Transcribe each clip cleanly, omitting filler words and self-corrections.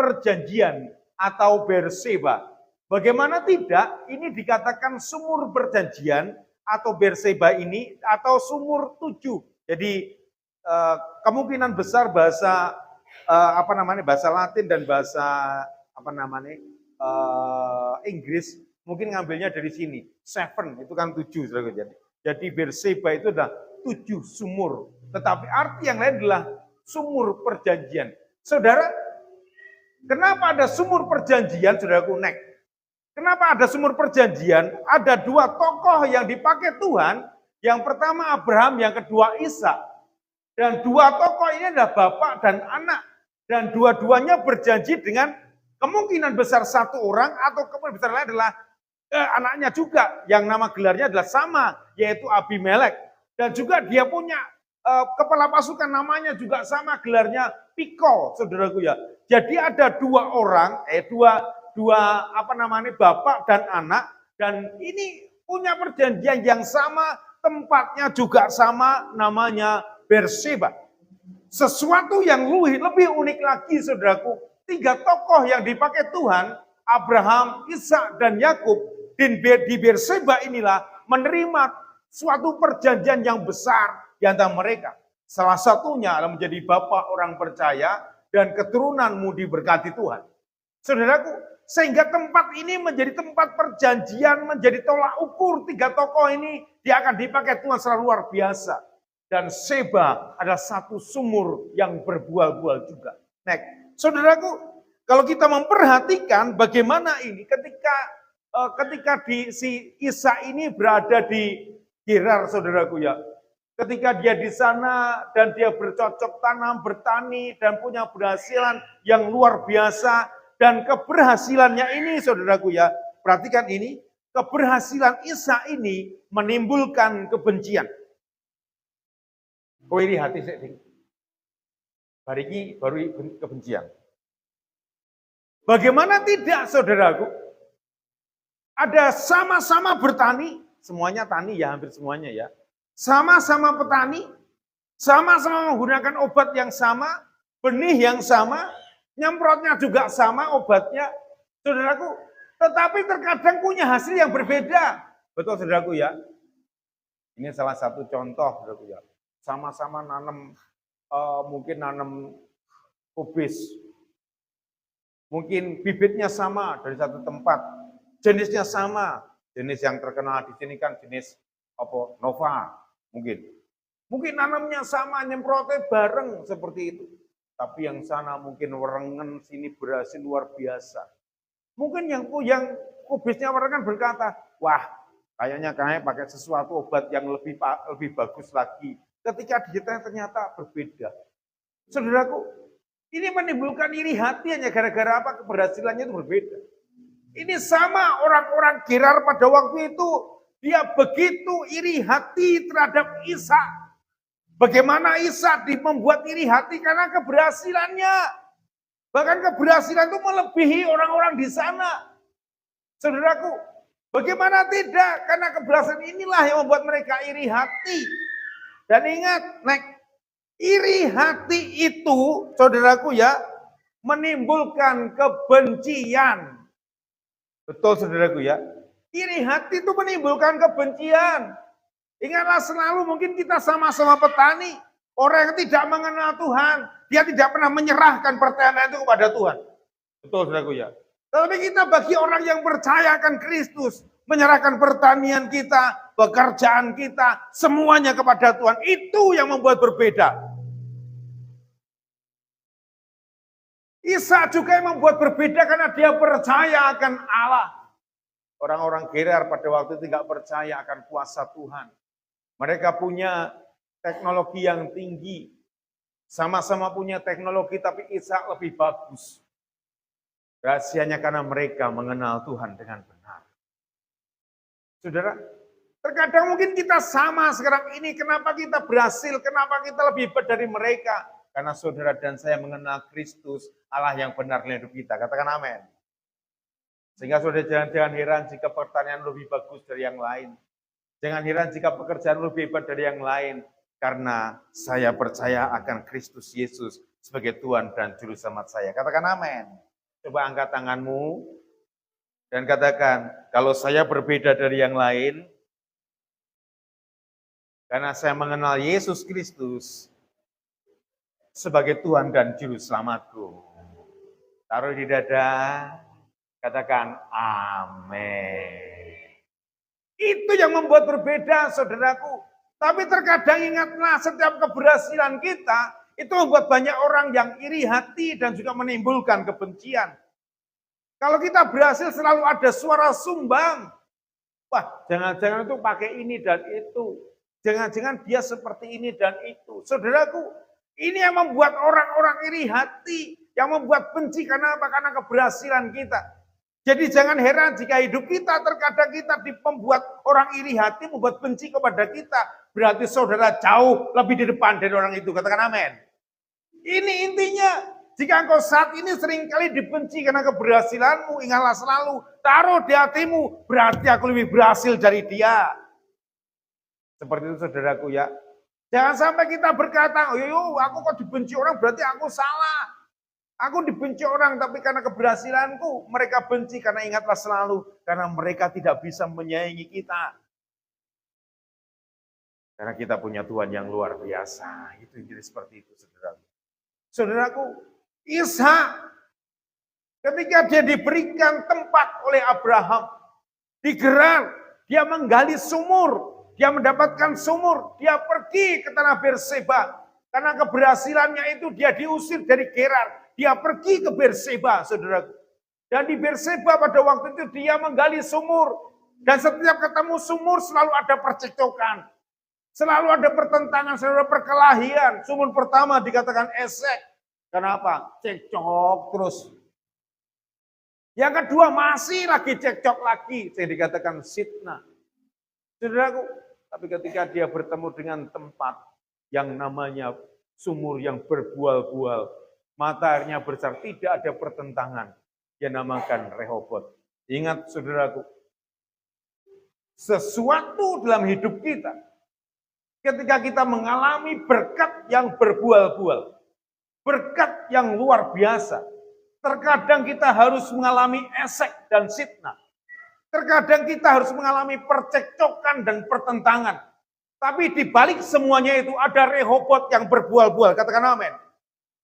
perjanjian atau Berseba. Bagaimana tidak, ini dikatakan sumur perjanjian atau Berseba ini, atau sumur 7. Jadi kemungkinan besar bahasa bahasa Latin dan bahasa Inggris mungkin ngambilnya dari sini. 7 itu kan 7. Jadi Berseba itu adalah 7 sumur. Tetapi arti yang lain adalah sumur perjanjian. Saudara, kenapa ada sumur perjanjian, saudaraku? Kenapa ada sumur perjanjian? Ada 2 tokoh yang dipakai Tuhan. Yang pertama Abraham, yang kedua Ishak. Dan 2 tokoh ini adalah bapak dan anak. Dan dua-duanya berjanji dengan kemungkinan besar 1 orang atau kemungkinan besar lain adalah anaknya juga. Yang nama gelarnya adalah sama, yaitu Abimelek. Dan juga dia punya kepala pasukan namanya juga sama, gelarnya Pikol, saudaraku ya. Jadi ada 2 orang, bapak dan anak, dan ini punya perjanjian yang sama, tempatnya juga sama, namanya Berseba. Sesuatu yang lebih unik lagi, saudaraku, 3 tokoh yang dipakai Tuhan, Abraham, Ishak, dan Yakub, di Berseba inilah menerima suatu perjanjian yang besar di antara mereka. Salah satunya adalah menjadi bapak orang percaya dan keturunanmu diberkati Tuhan. Saudaraku, sehingga tempat ini menjadi tempat perjanjian, menjadi tolak ukur 3 tokoh ini, dia akan dipakai Tuhan secara luar biasa. Dan Seba adalah satu sumur yang berbual-bual juga. Saudaraku, kalau kita memperhatikan bagaimana ini ketika si Ishak ini berada di Gerar, saudaraku ya. Ketika dia di sana dan dia bercocok tanam, bertani dan punya keberhasilan yang luar biasa, dan keberhasilannya ini, saudaraku ya, perhatikan ini, keberhasilan Ishak ini menimbulkan kebencian. Kowe iri hati sik, bariki baru kebencian. Bagaimana tidak, saudaraku? Ada sama-sama bertani, semuanya tani ya, hampir semuanya ya. Sama-sama petani, sama-sama menggunakan obat yang sama, benih yang sama, nyemprotnya juga sama obatnya, saudaraku. Tetapi terkadang punya hasil yang berbeda. Betul, saudaraku ya. Ini salah satu contoh, saudaraku ya. Sama-sama mungkin nanam kubis. Mungkin bibitnya sama dari satu tempat. Jenisnya sama. Jenis yang terkenal di sini kan jenis Nova mungkin. Mungkin nanamnya sama, nyemprotnya bareng seperti itu. Tapi yang sana mungkin werengen, sini berhasil luar biasa. Mungkin yang kubisnya werengan berkata, wah kayaknya pakai sesuatu obat yang lebih bagus lagi. Ketika digitalnya ternyata berbeda. Saudaraku, ini menimbulkan iri hati hanya gara-gara apa? Keberhasilannya itu berbeda. Ini sama orang-orang Gerar pada waktu itu, dia begitu iri hati terhadap Ishak. Bagaimana Ishak membuat iri hati karena keberhasilannya. Bahkan keberhasilan itu melebihi orang-orang di sana. Saudaraku, bagaimana tidak? Karena keberhasilan inilah yang membuat mereka iri hati. Dan ingat, iri hati itu, saudaraku ya, menimbulkan kebencian. Betul, saudaraku ya. Iri hati itu menimbulkan kebencian. Ingatlah selalu mungkin kita sama-sama petani. Orang yang tidak mengenal Tuhan. Dia tidak pernah menyerahkan pertanian itu kepada Tuhan. Betul, saudaraku ya. Tetapi kita bagi orang yang percaya akan Kristus. Menyerahkan pertanian kita, pekerjaan kita, semuanya kepada Tuhan. Itu yang membuat berbeda. Ishak juga yang membuat berbeda karena dia percaya akan Allah. Orang-orang Gerar pada waktu itu tidak percaya akan kuasa Tuhan. Mereka punya teknologi yang tinggi. Sama-sama punya teknologi tapi Ishak lebih bagus. Rahasianya karena mereka mengenal Tuhan dengan benar. Saudara, terkadang mungkin kita sama sekarang ini. Kenapa kita berhasil? Kenapa kita lebih hebat dari mereka? Karena saudara dan saya mengenal Kristus, Allah yang benar dalam hidup kita. Katakan amin. Sehingga saudara jangan heran jika pertanian lebih bagus dari yang lain. Jangan heran jika pekerjaan lebih hebat dari yang lain. Karena saya percaya akan Kristus Yesus sebagai Tuhan dan Juru Selamat saya. Katakan amin. Coba angkat tanganmu dan katakan, kalau saya berbeda dari yang lain, karena saya mengenal Yesus Kristus sebagai Tuhan dan Juru Selamatku. Taruh di dada, katakan amin. Itu yang membuat berbeda, saudaraku. Tapi terkadang ingatlah, setiap keberhasilan kita, itu membuat banyak orang yang iri hati dan juga menimbulkan kebencian. Kalau kita berhasil selalu ada suara sumbang. Wah, jangan-jangan itu pakai ini dan itu. Jangan-jangan dia seperti ini dan itu. Saudaraku, ini yang membuat orang-orang iri hati. Yang membuat benci karena apa? Karena keberhasilan kita. Jadi jangan heran jika hidup kita terkadang kita membuat orang iri hati, membuat benci kepada kita. Berarti saudara jauh lebih di depan dari orang itu. Katakan amin. Ini intinya. Jika engkau saat ini seringkali dibenci karena keberhasilanmu, ingatlah selalu, taruh di hatimu, berarti aku lebih berhasil dari dia. Seperti itu saudaraku ya. Jangan sampai kita berkata, oh aku kok dibenci orang berarti aku salah. Aku dibenci orang tapi karena keberhasilanku, mereka benci karena ingatlah selalu, karena mereka tidak bisa menyayangi kita. Karena kita punya Tuhan yang luar biasa. Itu jadi seperti itu saudaraku. Saudaraku, Ishak ketika dia diberikan tempat oleh Abraham di Gerar, dia menggali sumur, dia mendapatkan sumur, dia pergi ke tanah Berseba. Karena keberhasilannya itu dia diusir dari Gerar, dia pergi ke Berseba, saudaraku. Dan di Berseba pada waktu itu dia menggali sumur, dan setiap ketemu sumur selalu ada percekcokan. Selalu ada pertentangan, selalu ada perkelahian. Sumur pertama dikatakan Esek. Kenapa? Cekcok terus. Yang kedua masih lagi cekcok lagi. Saya dikatakan Sitna. Saudaraku, tapi ketika dia bertemu dengan tempat yang namanya sumur yang berbual-bual, mata airnya besar, tidak ada pertentangan. Dia namakan Rehobot. Ingat saudaraku, sesuatu dalam hidup kita, ketika kita mengalami berkat yang berbual-bual, berkat yang luar biasa. Terkadang kita harus mengalami Esek dan Sitna. Terkadang kita harus mengalami percekcokan dan pertentangan. Tapi di balik semuanya itu ada Rehobot yang berbual-bual. Katakan amin.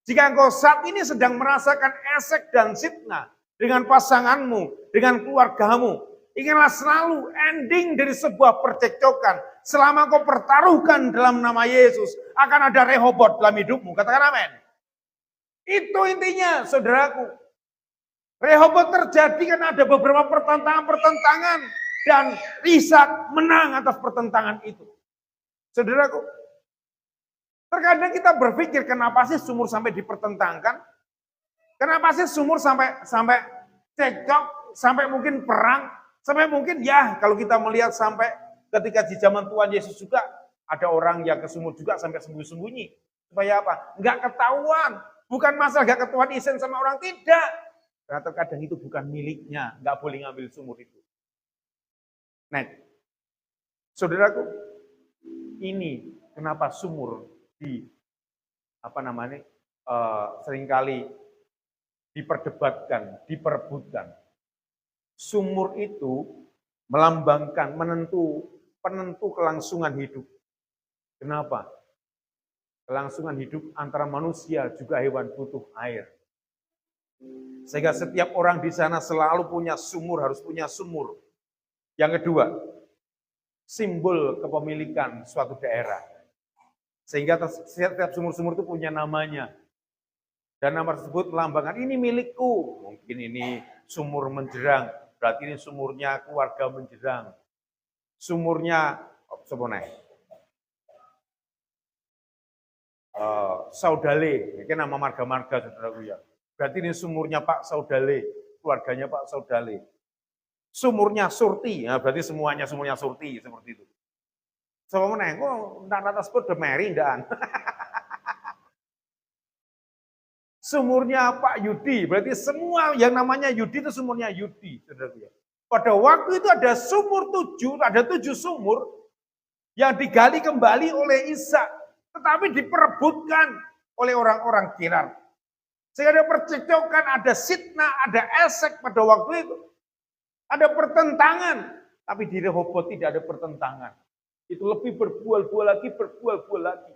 Jika engkau saat ini sedang merasakan Esek dan Sitna dengan pasanganmu, dengan keluargamu, ingatlah selalu ending dari sebuah percekcokan. Selama kau pertaruhkan dalam nama Yesus, akan ada Rehobot dalam hidupmu. Katakan amin. Itu intinya, saudaraku. Rehobot terjadi karena ada beberapa pertentangan-pertentangan dan Ishak menang atas pertentangan itu. Saudaraku, terkadang kita berpikir kenapa sih sumur sampai dipertentangkan? Kenapa sih sumur sampai cekcok, sampai mungkin perang, sampai mungkin ya kalau kita melihat sampai ketika di zaman Tuhan Yesus juga ada orang yang ke sumur juga sampai sembunyi-sembunyi. Supaya apa? Enggak ketahuan. Bukan masalah gak ketahuan isen sama orang, tidak. Karena terkadang itu bukan miliknya, gak boleh ngambil sumur itu. Nah, saudaraku, ini kenapa sumur seringkali diperdebatkan, diperebutkan. Sumur itu melambangkan penentu kelangsungan hidup. Kenapa? Kelangsungan hidup antara manusia juga hewan butuh air. Sehingga setiap orang di sana selalu punya sumur, harus punya sumur. Yang kedua, simbol kepemilikan suatu daerah. Sehingga setiap sumur-sumur itu punya namanya. Dan nama tersebut melambangkan ini milikku. Mungkin ini sumur Menjerang, berarti ini sumurnya keluarga Menjerang. Sumurnya Saudale, ini nama marga-marga saudaraku ya. Berarti ini sumurnya Pak Saudale, keluarganya Pak Saudale. Sumurnya Surti, ya berarti semuanya sumurnya Surti, seperti itu. Sama meneng, kok atas pun udah meri dan. Sumurnya Pak Yudi, berarti semua yang namanya Yudi itu sumurnya Yudi, saudaraku ya. Pada waktu itu ada sumur 7, ada 7 sumur yang digali kembali oleh Ishak. Tetapi diperebutkan oleh orang-orang Gerar. Sehingga ada percekcokan, ada sitnah, ada esek pada waktu itu. Ada pertentangan. Tapi di Rehobot tidak ada pertentangan. Itu lebih berbual-bual lagi, berbual-bual lagi.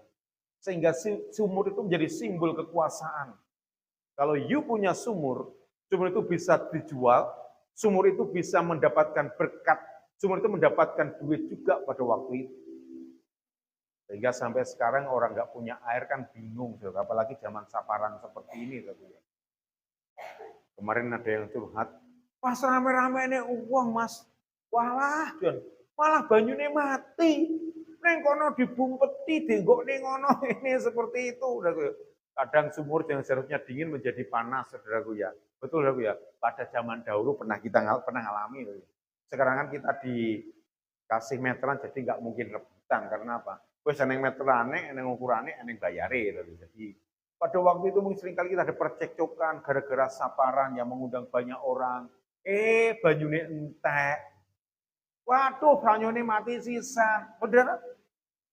Sehingga sumur itu menjadi simbol kekuasaan. Kalau you punya sumur itu bisa dijual, sumur itu bisa mendapatkan berkat, sumur itu mendapatkan duit juga pada waktu itu. Sehingga sampai sekarang orang nggak punya air kan bingung, apalagi zaman saparan seperti ini. Kemarin ada yang curhat, pas rame-rame ini uang mas, walah John, malah banyune mati. Neng kono dibumpeti, denggok ning ngono ini seperti itu. Kadang sumur yang seharusnya dingin menjadi panas, saudaraku ya. Betul, saudaraku ya. Pada zaman dahulu kita pernah ngalami. Sekarang kan kita dikasih meteran, jadi nggak mungkin rebutan. Karena apa? Wes eneng meterane, eneng ukurane, eneng bayare. Jadi pada waktu itu mungkin seringkali kita ada percekcokan gara-gara saparan yang mengundang banyak orang. Banyune entek. Waduh, banyune mati sisa. Saudara,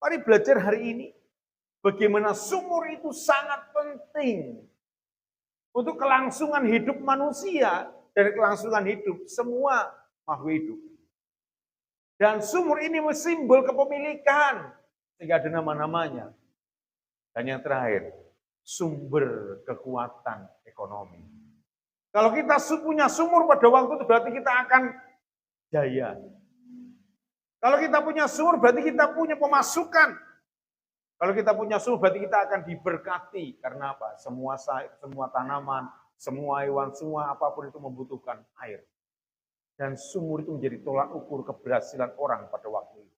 mari belajar hari ini. Bagaimana sumur itu sangat penting untuk kelangsungan hidup manusia dan kelangsungan hidup semua makhluk hidup. Dan sumur ini simbol kepemilikan, sehingga ada nama-namanya. Dan yang terakhir, sumber kekuatan ekonomi. Kalau kita punya sumur pada waktu itu berarti kita akan jaya. Kalau kita punya sumur berarti kita punya pemasukan. Kalau kita punya sumur berarti kita akan diberkati. Karena apa? Semua tanaman, semua hewan, semua apapun itu membutuhkan air. Dan sumur itu menjadi tolak ukur keberhasilan orang pada waktu itu.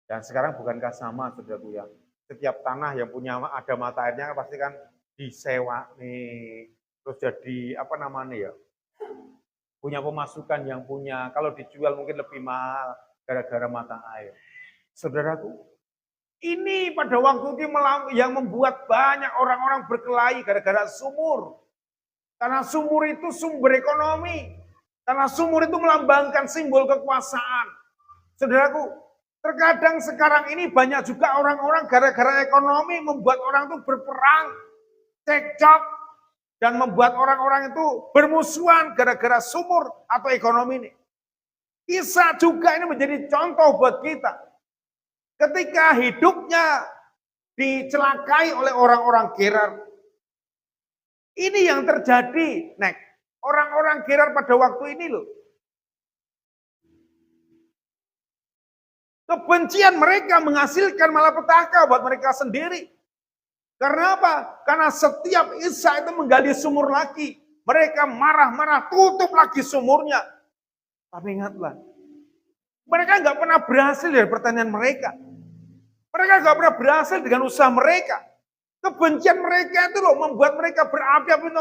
Dan sekarang bukankah sama, saudaraku ya? Setiap tanah yang punya ada mata airnya pasti kan disewa nih, terus jadi apa namanya ya? Punya pemasukan yang punya, kalau dijual mungkin lebih mahal gara-gara mata air. Saudaraku, ini pada waktu itu yang membuat banyak orang-orang berkelahi gara-gara sumur. Karena sumur itu sumber ekonomi. Karena sumur itu melambangkan simbol kekuasaan. Saudaraku, terkadang sekarang ini banyak juga orang-orang gara-gara ekonomi membuat orang itu berperang, cekcok, dan membuat orang-orang itu bermusuhan gara-gara sumur atau ekonomi ini. Isa juga ini menjadi contoh buat kita. Ketika hidupnya dicelakai oleh orang-orang Gerar. Ini yang terjadi, Nek. Orang-orang Gerar pada waktu ini loh. Kebencian mereka menghasilkan malapetaka buat mereka sendiri. Karena apa? Karena setiap Isa itu menggali sumur lagi. Mereka marah-marah, tutup lagi sumurnya. Tapi ingatlah, mereka nggak pernah berhasil dari pertanian mereka. Mereka nggak pernah berhasil dengan usaha mereka. Kebencian mereka itu loh membuat mereka berapi-api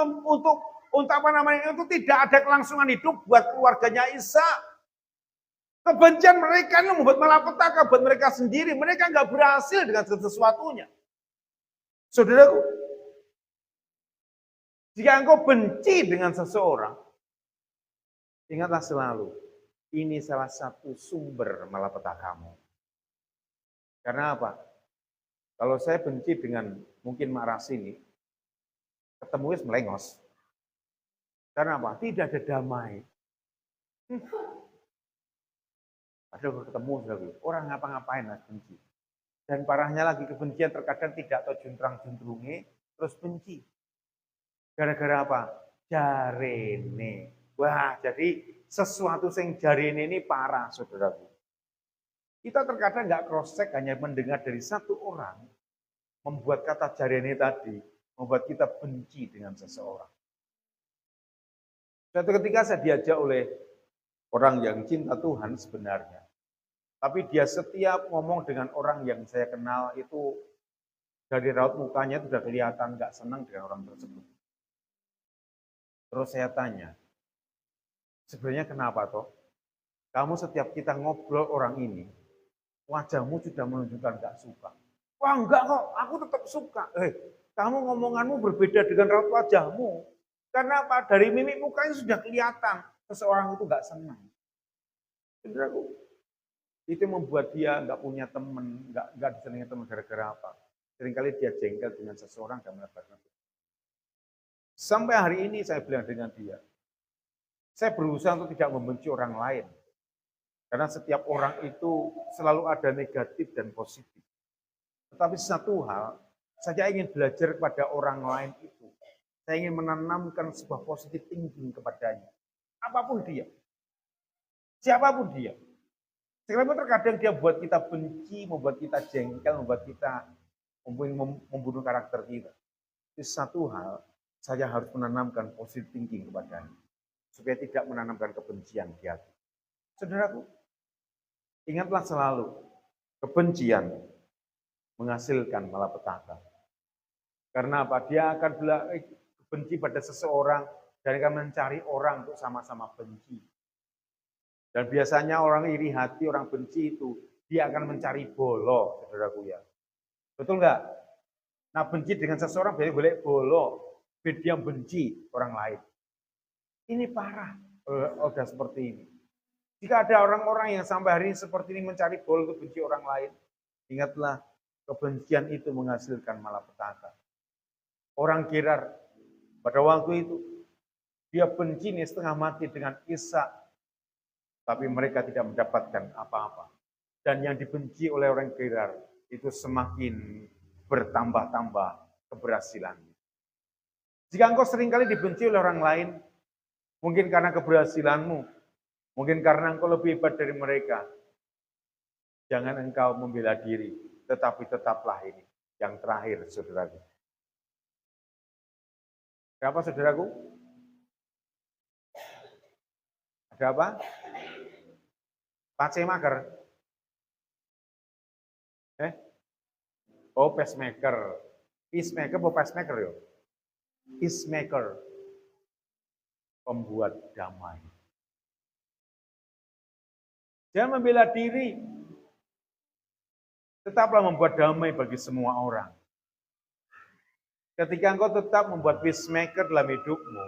untuk apa namanya itu tidak ada kelangsungan hidup buat keluarganya Isa. Kebencian mereka itu membuat malapetaka buat mereka sendiri. Mereka nggak berhasil dengan sesuatunya. Saudaraku, jika engkau benci dengan seseorang, ingatlah selalu, ini salah satu sumber malapetakamu. Karena apa? Kalau saya benci dengan mungkin Mak Rasini, ketemu melengos. Karena apa? Tidak ada damai. Padahal ketemu orang ngapa-ngapain lah benci. Dan parahnya lagi kebencian terkadang tidak tahu juntrang-juntrunge, terus benci. Gara-gara apa? Jarene. Wah, jadi sesuatu yang jarene ini parah, saudaraku. Kita terkadang nggak cross check, hanya mendengar dari satu orang, membuat kata jarene tadi, membuat kita benci dengan seseorang. Suatu ketika saya diajak oleh orang yang cinta Tuhan sebenarnya. Tapi dia setiap ngomong dengan orang yang saya kenal itu dari raut mukanya itu sudah kelihatan nggak senang dengan orang tersebut. Terus saya tanya, sebenarnya kenapa toh? Kamu setiap kita ngobrol orang ini, wajahmu sudah menunjukkan nggak suka. Wah enggak kok, aku tetap suka. Kamu ngomonganmu berbeda dengan raut wajahmu. Karena apa? Dari mimik mukanya sudah kelihatan seseorang itu nggak senang. Saudaraku, itu membuat dia nggak punya teman, nggak disenangi teman gara-gara apa? Seringkali dia jengkel dengan seseorang dan mendapatkan. Sampai hari ini saya bilang dengan dia, saya berusaha untuk tidak membenci orang lain. Karena setiap orang itu selalu ada negatif dan positif. Tetapi satu hal, saya ingin belajar kepada orang lain itu. Saya ingin menanamkan sebuah positif thinking kepadanya. Apapun dia. Siapapun dia. Sekalipun terkadang dia buat kita benci, membuat kita jengkel, membuat kita membunuh karakter kita. Itu satu hal, saya harus menanamkan positive thinking kepadanya. Supaya tidak menanamkan kebencian di hati. Saudaraku, ingatlah selalu, kebencian menghasilkan malapetaka. Karena apa? Dia akan benci pada seseorang dan akan mencari orang untuk sama-sama benci. Dan biasanya orang iri hati, orang benci itu, dia akan mencari bolo, saudaraku ya. Betul nggak? Nah, benci dengan seseorang biasanya boleh bolo, biar dia benci orang lain. Ini parah, udah seperti ini. Jika ada orang-orang yang sampai hari ini seperti ini mencari bolo untuk benci orang lain, ingatlah, kebencian itu menghasilkan malapetaka. Orang Gerar pada waktu itu, dia benci nih setengah mati dengan Ishak, tapi mereka tidak mendapatkan apa-apa. Dan yang dibenci oleh orang Gerar itu semakin bertambah-tambah keberhasilannya. Jika engkau seringkali dibenci oleh orang lain, mungkin karena keberhasilanmu, mungkin karena engkau lebih hebat dari mereka, jangan engkau membela diri, tetapi tetaplah ini yang terakhir, saudaraku. Ada apa, saudaraku? Ada apa? Pacemaker. Oh, pacemaker. Peacemaker atau pacemaker ya? Peacemaker. Pembuat damai. Jangan membela diri. Tetaplah membuat damai bagi semua orang. Ketika engkau tetap membuat peacemaker dalam hidupmu,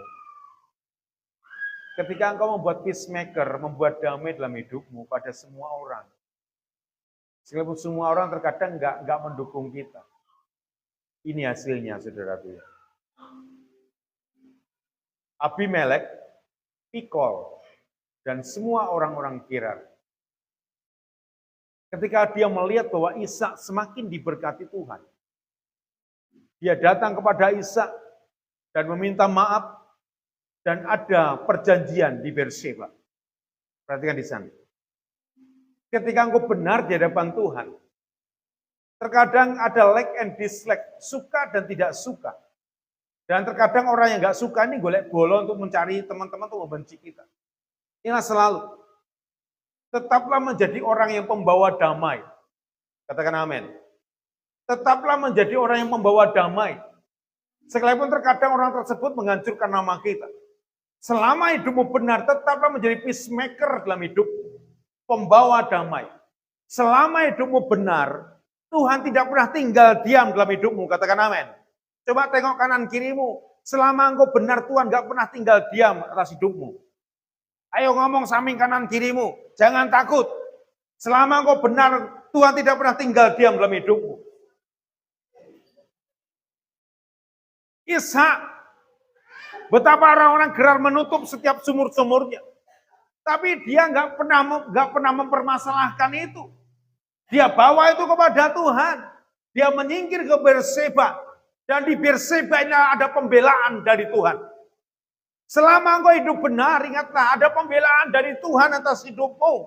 ketika engkau membuat peacemaker, membuat damai dalam hidupmu pada semua orang, sekalipun semua orang terkadang nggak mendukung kita. Ini hasilnya, saudaraku. Abimelek, Pikol, dan semua orang-orang Gerar. Ketika dia melihat bahwa Ishak semakin diberkati Tuhan, dia datang kepada Ishak dan meminta maaf, dan ada perjanjian di Berseba. Perhatikan di sana. Ketika engkau benar di hadapan Tuhan, terkadang ada like and dislike, suka dan tidak suka. Dan terkadang orang yang nggak suka ini golek bolo untuk mencari teman-teman untuk membenci kita. Ingat selalu, tetaplah menjadi orang yang pembawa damai. Katakan amin. Tetaplah menjadi orang yang membawa damai. Sekalipun terkadang orang tersebut menghancurkan nama kita. Selama hidupmu benar, tetaplah menjadi peacemaker dalam hidupmu. Pembawa damai. Selama hidupmu benar, Tuhan tidak pernah tinggal diam dalam hidupmu. Katakan amin. Coba tengok kanan kirimu. Selama engkau benar, Tuhan gak pernah tinggal diam atas hidupmu. Ayo ngomong samping kanan kirimu. Jangan takut. Selama engkau benar, Tuhan tidak pernah tinggal diam dalam hidupmu. Ishak. Betapa orang-orang Gerar menutup setiap sumur-sumurnya. Tapi dia nggak pernah mempermasalahkan itu. Dia bawa itu kepada Tuhan. Dia menyingkir ke Berseba. Dan di Berseba ini ada pembelaan dari Tuhan. Selama engkau hidup benar, ingatlah ada pembelaan dari Tuhan atas hidupmu.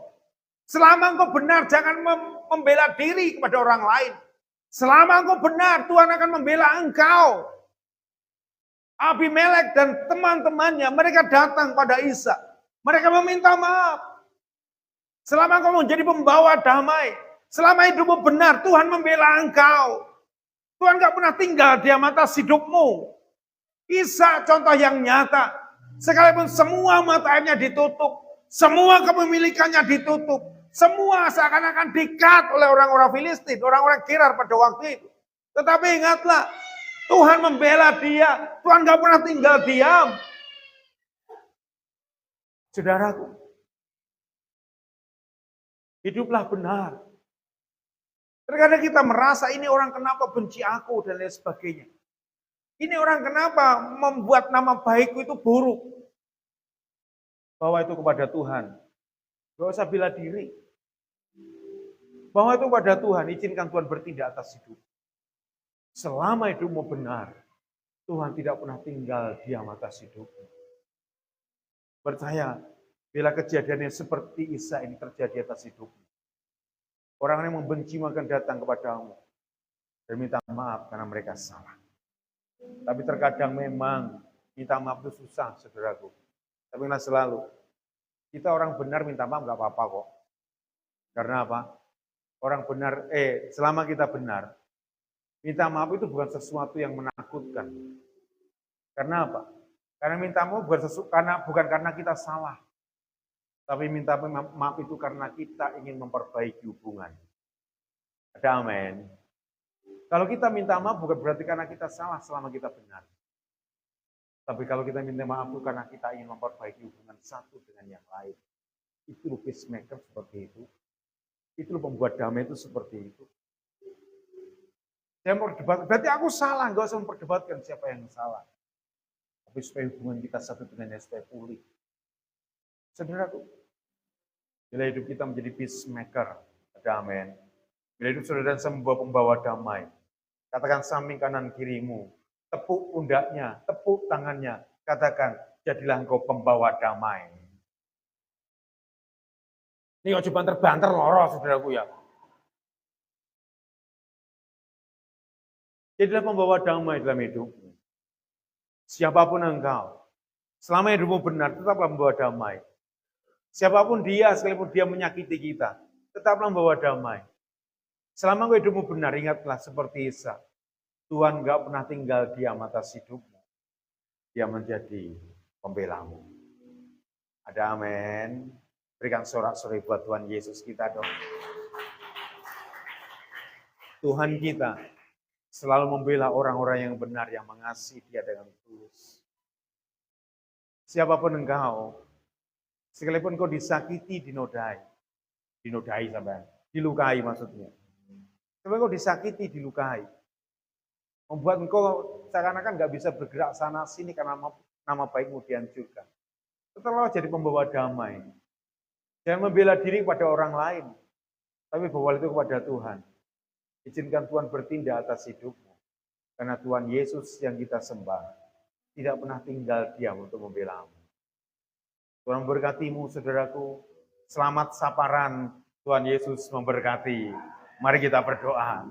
Selama engkau benar, jangan membela diri kepada orang lain. Selama engkau benar, Tuhan akan membela engkau. Abimelek dan teman-temannya, mereka datang pada Ishak. Mereka meminta maaf. Selama engkau menjadi pembawa damai, selama hidupmu benar, Tuhan membela engkau. Tuhan gak pernah tinggal di atas hidupmu. Ishak contoh yang nyata. Sekalipun semua mata airnya ditutup, semua kepemilikannya ditutup, semua seakan-akan dikat oleh orang-orang Filistin, orang-orang Gerar pada waktu itu. Tetapi ingatlah, Tuhan membela dia. Tuhan gak pernah tinggal diam. Saudaraku, hiduplah benar. Terkadang kita merasa ini orang kenapa benci aku dan lain sebagainya. Ini orang kenapa membuat nama baikku itu buruk? Bawa itu kepada Tuhan. Gak usah bela diri. Bawa itu kepada Tuhan, izinkan Tuhan bertindak atas hidup. Selama hidupmu benar, Tuhan tidak pernah tinggal diam atas hidupmu. Percaya, bila kejadian yang seperti Isa ini terjadi atas hidupmu, orang yang membenci akan datang kepadamu dan minta maaf karena mereka salah. Tapi terkadang memang minta maaf itu susah, saudaraku. Tapi nggak selalu. Kita orang benar minta maaf nggak apa-apa kok. Karena apa? Orang benar, selama kita benar, minta maaf itu bukan sesuatu yang menakutkan. Karena apa? Karena minta maaf bukan karena kita salah. Tapi minta maaf itu karena kita ingin memperbaiki hubungan. Ada amin. Kalau kita minta maaf bukan berarti karena kita salah selama kita benar. Tapi kalau kita minta maaf itu karena kita ingin memperbaiki hubungan satu dengan yang lain. Itu peacemaker seperti itu. Itu pembuat damai itu seperti itu. Saya mau berdebat, berarti aku salah, nggak usah memperdebatkan siapa yang salah. Tapi supaya hubungan kita satu dengan yang supaya pulih. Saudaraku, bila hidup kita menjadi peacemaker, ada amin. Bila hidup saudara dan pembawa damai, katakan samping kanan kirimu, tepuk pundaknya, tepuk tangannya, katakan jadilah engkau pembawa damai. Ini kok cuma banter loro, saudaraku ya. Jadilah pembawa damai dalam hidupmu. Siapapun engkau, selama hidupmu benar, tetaplah membawa damai. Siapapun dia, sekalipun dia menyakiti kita, tetaplah membawa damai. Selama hidupmu benar, ingatlah seperti Isa. Tuhan enggak pernah tinggal diam atas hidupmu. Dia menjadi pembelamu. Ada amin. Berikan sorak-sorai buat Tuhan Yesus kita dong. Tuhan kita selalu membela orang-orang yang benar, yang mengasihi Dia dengan tulus. Siapapun engkau, sekalipun kau disakiti, dinodai sampai, dilukai maksudnya. Sekalipun kau disakiti, dilukai, membuat engkau seakan-akan nggak bisa bergerak sana sini karena nama baikmu dihancurkan. Tetaplah jadi pembawa damai. Jangan membela diri kepada orang lain, tapi bawa itu kepada Tuhan. Izinkan Tuhan bertindak atas hidupmu. Karena Tuhan Yesus yang kita sembah tidak pernah tinggal diam untuk membelamu. Tuhan memberkatimu, saudaraku. Selamat saparan, Tuhan Yesus memberkati. Mari kita berdoa.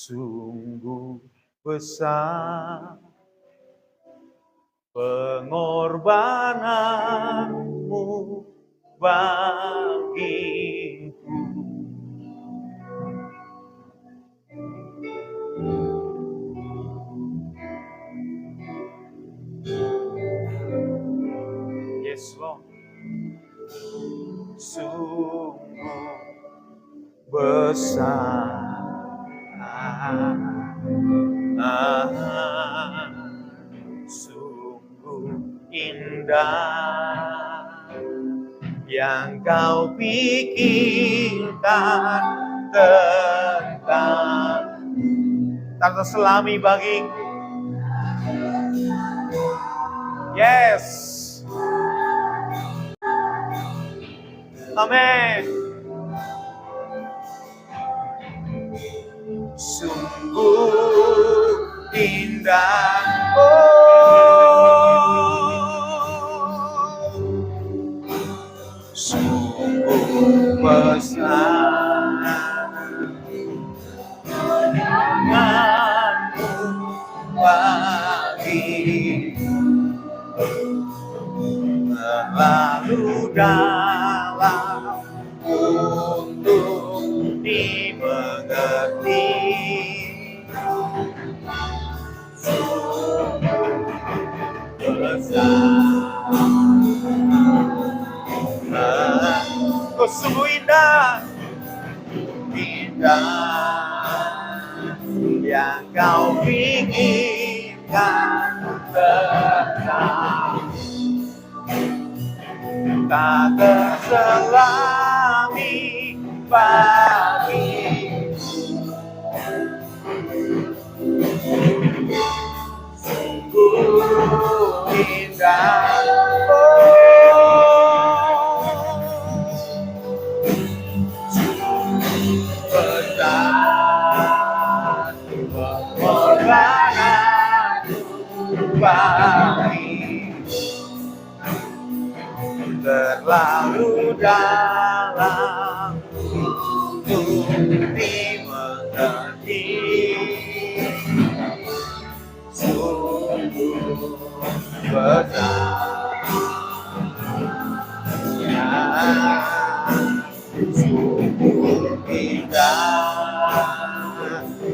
Sungguh besar pengorbananmu bagiku. Yes, Lord. Sungguh besar. Sungguh indah yang kau pikirkan tentang tanda selami bagiku. Yes. Amin. Sungguh indah, sungguh besar tanganmu bagiku, terlalu dalam untuk dimengerti. Kau sungguh indah, indah tenang, tak terselami pagi. Sungguh indah, besar pengorbanan bagi, terlalu dalam untuk dimengerti. Sungguh besar, sungguh indah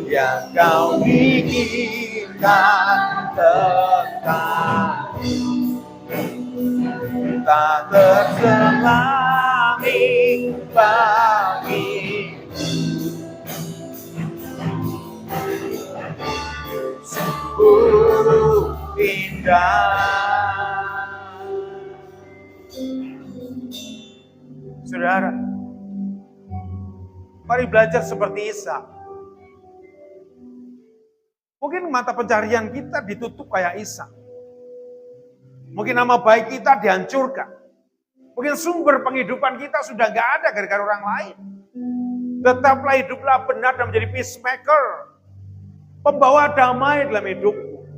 yang kau pikirkan tentang, tak terselami bagi. Sungguh indah. Saudara, mari belajar seperti Ishak. Mungkin mata pencarian kita ditutup kayak Ishak. Mungkin nama baik kita dihancurkan. Mungkin sumber penghidupan kita sudah gak ada gara-gara orang lain. Tetaplah hiduplah benar dan menjadi peacemaker. Pembawa damai dalam hidupmu.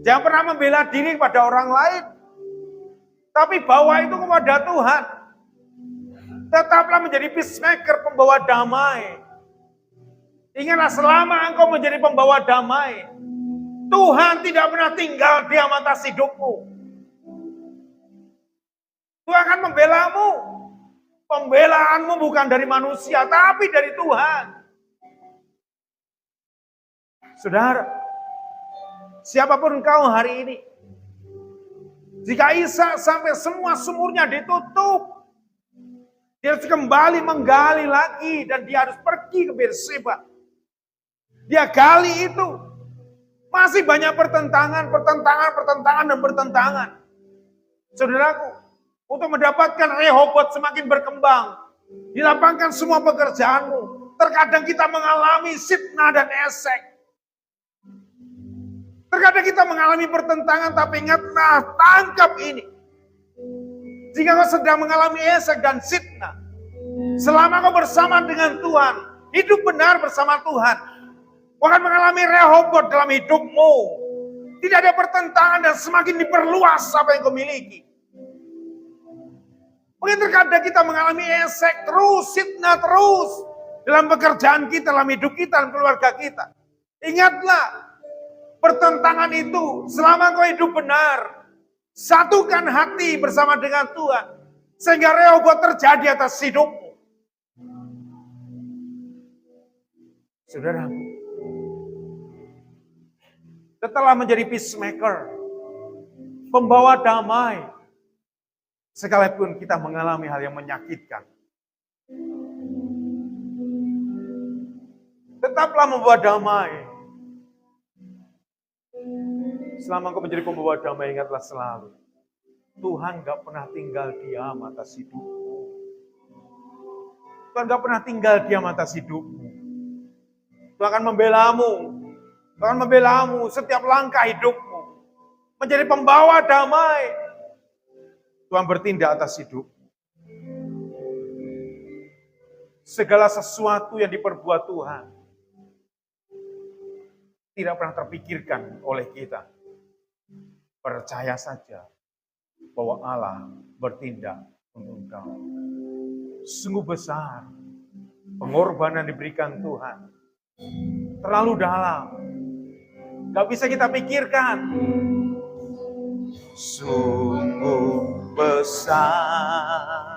Jangan pernah membela diri kepada orang lain. Tapi bawa itu kepada Tuhan. Tetaplah menjadi peacemaker, pembawa damai. Ingatlah selama engkau menjadi pembawa damai, Tuhan tidak pernah tinggal diam atas hidupmu. Tuhan akan membelamu. Pembelaanmu bukan dari manusia, tapi dari Tuhan. Saudara, siapapun engkau hari ini, jika Ishak sampai semua sumurnya ditutup, dia harus kembali menggali lagi dan dia harus pergi ke Berseba. Dia gali itu. Masih banyak pertentangan dan pertentangan. Saudaraku, untuk mendapatkan Rehobot semakin berkembang, dilapangkan semua pekerjaanmu. Terkadang kita mengalami sitnah dan esek. Terkadang kita mengalami pertentangan, tapi ingatlah, tangkap ini. Jika kau sedang mengalami esek dan sitnah, selama kau bersama dengan Tuhan, hidup benar bersama Tuhan, kau akan mengalami Rehobot dalam hidupmu. Tidak ada pertentangan dan semakin diperluas apa yang kau miliki. Mungkin terkadang kita mengalami esek terus, sitnah terus, dalam pekerjaan kita, dalam hidup kita, dalam keluarga kita. Ingatlah, pertentangan itu selama kau hidup benar, satukan hati bersama dengan Tuhan. Sehingga Rehobot terjadi atas hidupmu. Saudara, setelah menjadi peacemaker, pembawa damai, sekalipun kita mengalami hal yang menyakitkan, tetaplah membawa damai. Selama kau menjadi pembawa damai, ingatlah selalu, Tuhan gak pernah tinggal diam atas hidupmu. Tuhan gak pernah tinggal diam atas hidupmu. Tuhan akan membelamu. Tuhan membelamu setiap langkah hidupmu. Menjadi pembawa damai. Tuhan bertindak atas hidupmu. Segala sesuatu yang diperbuat Tuhan tidak pernah terpikirkan oleh kita. Percaya saja bahwa Allah bertindak untuk engkau. Sungguh besar pengorbanan diberikan Tuhan. Terlalu dalam. Gak bisa kita pikirkan. Sungguh besar